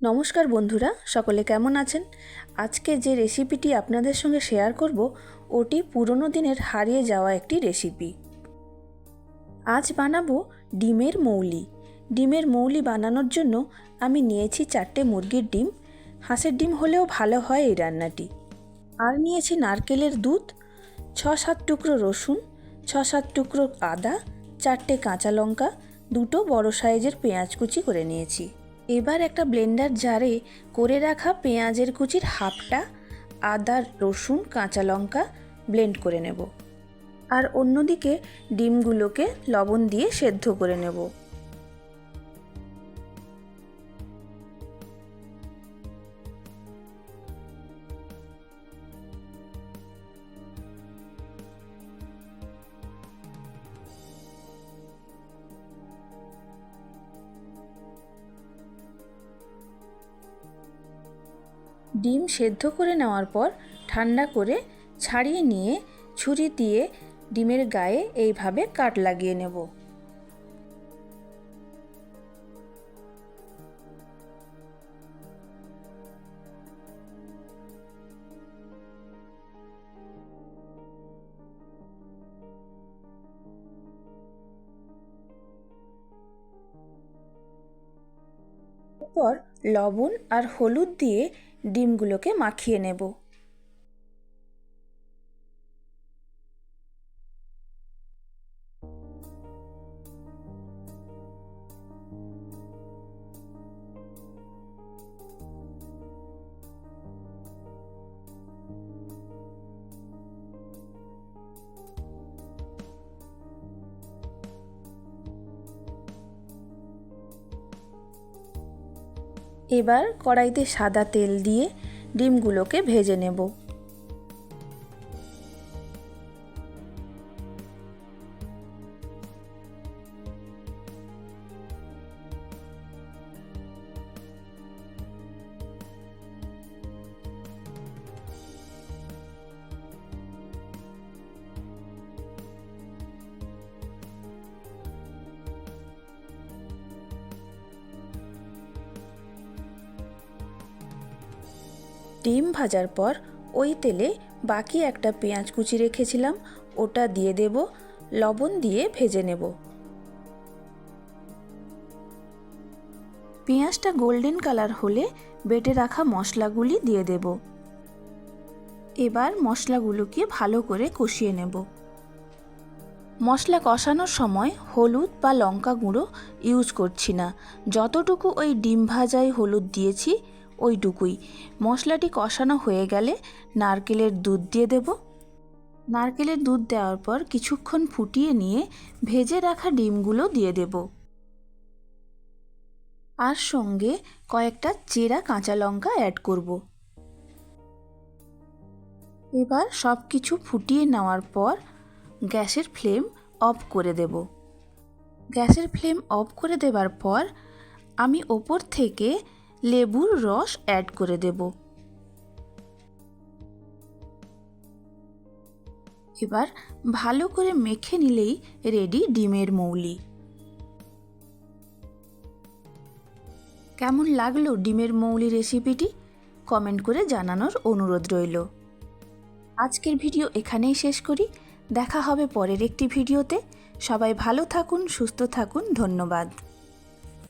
নমস্কার বন্ধুরা, সকলে কেমন আছেন? আজকে যে রেসিপিটি আপনাদের সঙ্গে শেয়ার করব ওটি পুরনো দিনের হারিয়ে যাওয়া একটি রেসিপি। আজ বানাবো ডিমের মৌলি। ডিমের মৌলি বানানোর জন্য আমি নিয়েছি 4টে মুরগির ডিম। হাঁসের ডিম হলেও ভালো হয় এই রান্নাটি। আর নিয়েছি নারকেলের দুধ, 6-7 টুকরো রসুন, 6-7 টুকরো আদা, 4টে কাঁচা লঙ্কা, 2টো বড় সাইজের পেঁয়াজ কুচি করে নিয়েছি। এবার একটা ব্লেন্ডার জারে করে রাখা পেঁয়াজের কুচির হাফটা, আদা, রসুন, কাঁচা লঙ্কা ব্লেন্ড করে নেব। আর অন্যদিকে ডিমগুলোকে লবণ দিয়ে সেদ্ধ করে নেব। ডিম সেদ্ধ করে নেওয়ার পর ঠান্ডা করে ছাড়িয়ে নিয়ে ছুরি দিয়ে ডিমের গায়ে এইভাবে কাট লাগিয়ে নেব। এরপর লবণ আর হলুদ দিয়ে ডিমগুলোকে মাখিয়ে নেব। এবার কড়াইতে সাদা তেল দিয়ে ডিমগুলোকে ভেজে নেব। ডিম ভাজার পর ওই তেলে বাকি একটা পেঁয়াজ কুচি রেখেছিলাম, ওটা দিয়ে দেব। লবণ দিয়ে ভেজে নেব। পেঁয়াজটা গোল্ডেন কালার হলে বেটে রাখা মশলাগুলি দিয়ে দেব। এবার মশলাগুলোকে ভালো করে কষিয়ে নেব। মশলা কষানোর সময় হলুদ বা লঙ্কা গুঁড়ো ইউজ করছি না, যতটুকু ওই ডিম ভাজায় হলুদ দিয়েছি ওইটুকুই। মশলাটি কষানো হয়ে গেলে নারকেলের দুধ দিয়ে দেব। নারকেলের দুধ দেওয়ার পর কিছুক্ষণ ফুটিয়ে নিয়ে ভেজে রাখা ডিমগুলো দিয়ে দেব। আর সঙ্গে কয়েকটা চেরা কাঁচা লঙ্কা অ্যাড করব। এবার সব কিছু ফুটিয়ে নেওয়ার পর গ্যাসের ফ্লেম অফ করে দেব। গ্যাসের ফ্লেম অফ করে দেওয়ার পর আমি ওপর থেকে লেবুর রস অ্যাড করে দেব। এবার ভালো করে মেখে নিলেই রেডি ডিমের মৌলি। কেমন লাগলো ডিমের মৌলি রেসিপিটি? কমেন্ট করে জানানোর অনুরোধ রইল। আজকের ভিডিও এখানেই শেষ করি। দেখা হবে পরের একটি ভিডিওতে। সবাই ভালো থাকুন, সুস্থ থাকুন। ধন্যবাদ।